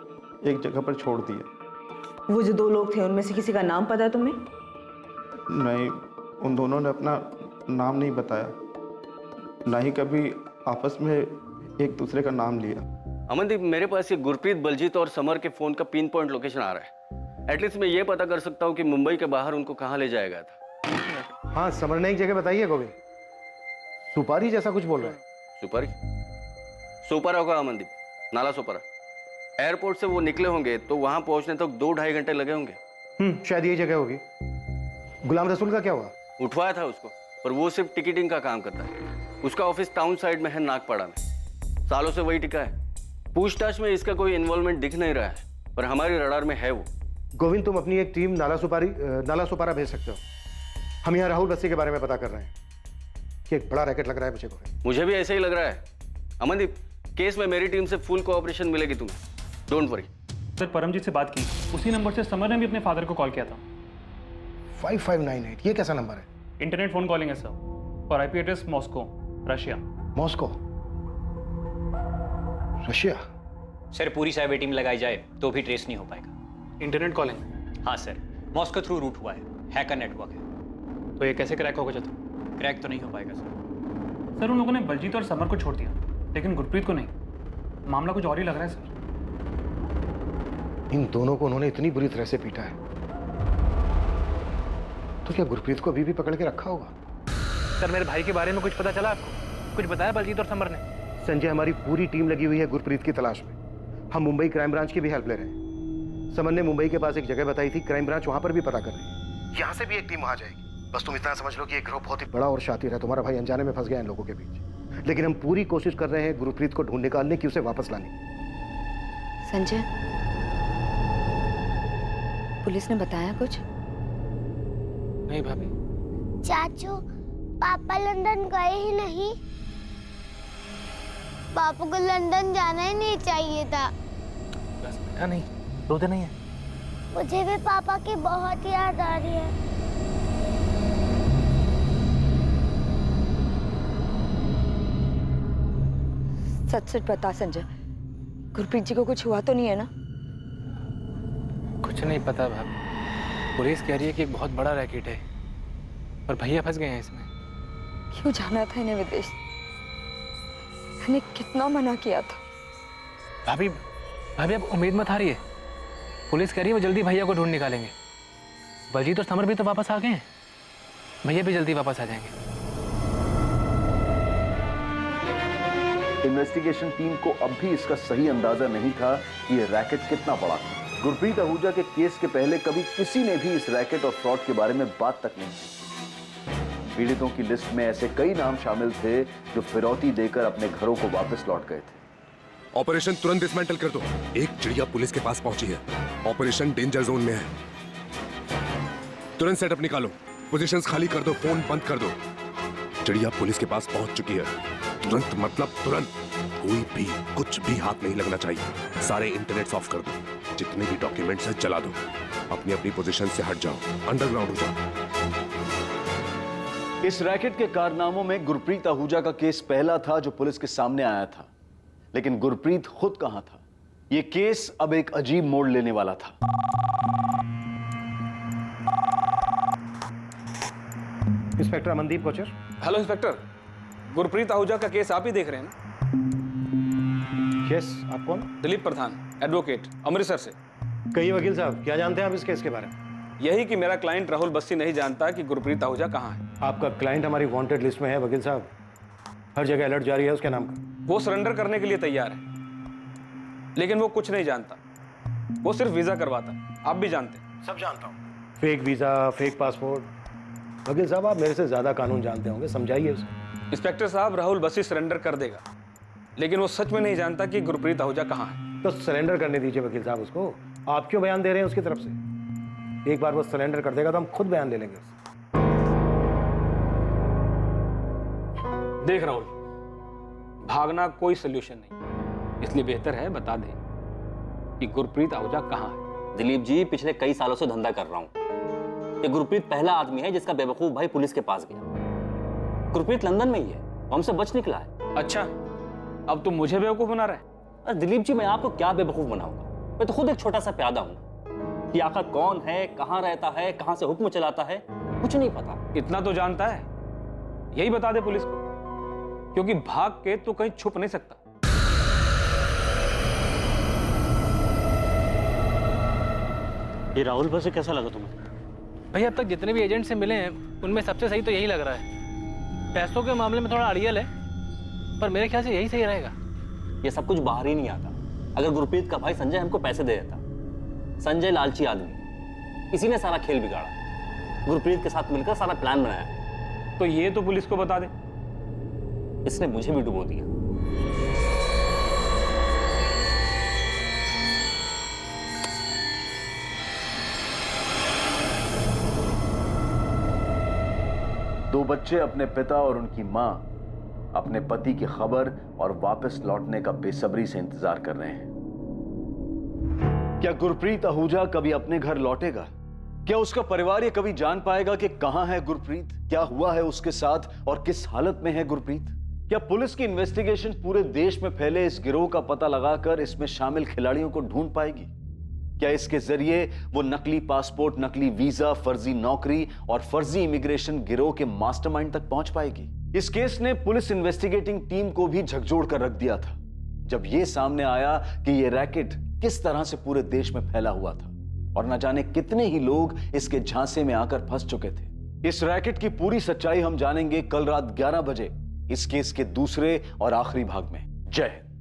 एक जगह पर छोड़ दिया। वो जो 2 लोग थे उनमें से किसी का नाम पता है तुम्हें? नहीं, उन दोनों ने अपना नाम नहीं बताया, ना ही कभी आपस में एक दूसरे का नाम लिया। अमनदीप, मेरे पास ये गुरप्रीत, बलजीत और समर के फोन का पिन पॉइंट लोकेशन आ रहा है। एटलीस्ट मैं ये पता कर सकता हूँ कि मुंबई के बाहर उनको कहाँ ले जाया गया था। हाँ, समर ने एक जगह बताई है गोविंद, सुपारी जैसा कुछ बोल रहा है। सुपारी? सोपारा होगा अमनदीप, नाला सोपारा। एयरपोर्ट से वो निकले होंगे तो वहां पहुंचने तक 2-2.5 घंटे लगे होंगे। शायद यही जगह होगी। गुलाम रसूल का क्या हुआ? उठवाया था उसको, पर वो सिर्फ टिकटिंग का काम करता है। उसका ऑफिस टाउन साइड में है, नागपाड़ा में। सालों से वही टिका है। पूछताछ में इसका कोई इन्वॉल्वमेंट दिख नहीं रहा है। पर हमारी रडार में है वो। गोविंद, तुम अपनी एक टीम नाला सुपारा भेज सकते हो। हम यहाँ राहुल बस्सी के बारे में पता कर रहे हैं कि एक बड़ा रैकेट लग रहा है मुझे गोविंद। मुझे भी ऐसे ही लग रहा है। अमनदीप, केस में मेरी टीम से फुल कोऑपरेशन मिलेगी तुम्हें, डोंट वरी। सर परमजीत से बात की, उसी नंबर से समर ने भी अपने फादर को कॉल किया था। 5598, ये कैसा नंबर है? इंटरनेट फोन कॉलिंग है सर, और IP address Moscow, Russia. Moscow, Russia? Sir पूरी साइबर टीम लगाई जाए तो भी ट्रेस नहीं हो पाएगा। Internet calling? हाँ सर, मॉस्को थ्रू रूट हुआ है, हैकर नेटवर्क है। तो ये कैसे क्रैक होगा चतुर? क्रैक तो नहीं हो पाएगा सर। सर उन लोगों ने बलजीत और समर को छोड़ दिया, लेकिन गुरप्रीत को नहीं। मामला कुछ और ही लग रहा है सर। इन दोनों को उन्होंने इतनी बुरी तरह से पीटा है, तो क्या गुरप्रीत को अभी भी पकड़ के रखा होगा? सर मेरे भाई के बारे में कुछ पता चला आपको? कुछ बताया बलजीत और समर ने? संजय, हमारी पूरी टीम लगी हुई है गुरप्रीत की तलाश में। हम मुंबई क्राइम ब्रांच की भी हेल्प ले रहे हैं। समर ने मुंबई के पास एक जगह बताई थी, क्राइम ब्रांच वहां पर भी पता कर रही है। यहाँ से भी एक टीम वहां जाएगी। बस तुम इतना समझ लो कि ये ग्रुप बहुत ही बड़ा और शातिर है। तुम्हारा भाई अनजाने में फंस गया इन लोगों के बीच, लेकिन हम पूरी कोशिश कर रहे हैं गुरप्रीत को ढूंढ निकालने की, उसे वापस लाने की। संजय, पुलिस ने बताया कुछ? नहीं भाभी। चाचू, पापा लंदन गए ही नहीं। पापा को लंदन जाना ही नहीं चाहिए था। बस बेटा, नहीं रोते नहीं है। मुझे भी पापा की बहुत याद आ रही है। सच सच बता संजय, गुरप्रीत जी को कुछ हुआ तो नहीं है ना? कुछ नहीं पता भाभी। पुलिस कह रही है कि एक बहुत बड़ा रैकेट है और भैया फंस गए हैं इसमें। क्यों जाना था इन्हें विदेश? मैंने कितना मना किया था। भाभी अब उम्मीद मत हारिए। पुलिस कह रही है वो जल्दी भैया को ढूंढ निकालेंगे। बलजीत और समर भी तो वापस आ गए हैं, भैया भी जल्दी वापस आ जाएंगे। इन्वेस्टिगेशन टीम को अब भी इसका सही अंदाजा नहीं था कि यह रैकेट कितना बड़ा था। गुरप्रीत आहूजा के केस के पहले कभी किसी ने भी इस रैकेट और फ्रॉड के बारे में बात तक नहीं की। पीड़ितों की लिस्ट में ऐसे कई नाम शामिल थे जो फिरौती देकर अपने घरों को वापस लौट गए थे। ऑपरेशन तुरंत डिसमेंटल कर दो। एक चिड़िया पुलिस के पास पहुंची है, ऑपरेशन डेंजर जोन में है। तुरंत सेटअप निकालो, पोजीशंस खाली कर दो, फोन बंद कर दो। चिड़िया पुलिस के पास पहुंच चुकी है। तुरंत मतलब तुरंत। कोई भी कुछ भी हाथ नहीं लगना चाहिए। सारे इंटरनेट ऑफ कर दो, जितने भी डॉक्यूमेंट्स हैं जला दो। अपनी अपनी पोजीशन से हट जाओ, अंडरग्राउंड हो जाओ। इस रैकेट के कारनामों में गुरप्रीत आहूजा का केस पहला था जो पुलिस के सामने आया था, लेकिन गुरप्रीत खुद कहां था? यह केस अब एक अजीब मोड़ लेने वाला था। Inspector Amandeep Kochar. Hello inspector, Gurpreet Ahuja का केस आप ही देख रहे हैं ना? यस, आप कौन? दिलीप प्रधान, एडवोकेट, अमृतसर से। कहिए वकील साहब, क्या जानते हैं आप इस केस के बारे में? यही कि मेरा क्लाइंट राहुल बस्सी नहीं जानता कि गुरप्रीत आहूजा कहाँ है। आपका क्लाइंट हमारी वांटेड लिस्ट में है वकील साहब। हर जगह अलर्ट जारी है उसके नाम का। वो सरेंडर करने के लिए तैयार है, लेकिन वो कुछ नहीं जानता। वो सिर्फ वीजा करवाता। आप भी जानते हैं। सब जानता हूँ। Fake visa, fake passport. वकील साहब, आप मेरे से ज्यादा कानून जानते होंगे, समझाइए उसे। इंस्पेक्टर साहब, राहुल बस्सी सरेंडर कर देगा, लेकिन वो सच में नहीं जानता कि गुरप्रीत आहूजा कहाँ है। तो सरेंडर करने दीजिए वकील साहब उसको। आप क्यों बयान दे रहे हैं उसकी तरफ से? एक बार वो सरेंडर कर देगा तो हम खुद बयान ले लेंगे उससे। देख राहुल, भागना कोई सोल्यूशन नहीं, इसलिए बेहतर है बता दे कि गुरप्रीत आहूजा कहाँ है। दिलीप जी, पिछले कई सालों से धंधा कर रहा हूँ। ये गुरप्रीत पहला आदमी है जिसका बेवकूफ भाई पुलिस के पास गया। गुरप्रीत लंदन में ही है, वो हमसे बच निकला है। अच्छा, अब तुम मुझे बेवकूफ बना रहे? अरे दिलीप जी, मैं आपको क्या बेवकूफ बनाऊंगा? मैं तो खुद एक छोटा सा प्यादा हूँ। कि आखिर कौन है, कहाँ रहता है, कहाँ से हुक्म चलाता है, कुछ नहीं पता। इतना तो जानता है, यही बता दे पुलिस को, क्योंकि भाग के तो कहीं छुप नहीं सकता। ये राहुल बस्सी कैसा लगा तुम्हें? भैया अब तक जितने भी एजेंट से मिले हैं उनमें सबसे सही तो यही लग रहा है। पैसों के मामले में थोड़ा अड़ियल है, पर मेरे ख्याल से यही सही रहेगा। ये सब कुछ बाहर ही नहीं आता। अगर गुरप्रीत का भाई संजय हमको पैसे दे देता। संजय लालची आदमी, इसी ने सारा खेल बिगाड़ा। गुरप्रीत के साथ मिलकर सारा प्लान बनाया। तो ये तो पुलिस को बता दे। इसने मुझे भी डुबो दिया। दो बच्चे अपने पिता और उनकी मां अपने पति की खबर और वापस लौटने का बेसब्री से इंतजार कर रहे हैं। क्या गुरप्रीत आहूजा कभी अपने घर लौटेगा? क्या उसका परिवार ये कभी जान पाएगा कि कहां है गुरप्रीत, क्या हुआ है उसके साथ और किस हालत में है गुरप्रीत? क्या पुलिस की इन्वेस्टिगेशन पूरे देश में फैले इस गिरोह का पता लगाकर इसमें शामिल खिलाड़ियों को ढूंढ पाएगी? क्या इसके जरिए वो नकली पासपोर्ट, नकली वीजा, फर्जी नौकरी और फर्जी इमिग्रेशन गिरोह के मास्टरमाइंड तक पहुंच पाएगी? इस केस ने पुलिस इन्वेस्टिगेटिंग टीम को भी झकझोर कर रख दिया था जब यह सामने आया कि यह रैकेट किस तरह से पूरे देश में फैला हुआ था और न जाने कितने ही लोग इसके झांसे में आकर फंस चुके थे। इस रैकेट की पूरी सच्चाई हम जानेंगे कल रात 11 बजे इस केस के दूसरे और आखिरी भाग में। जय हिंद।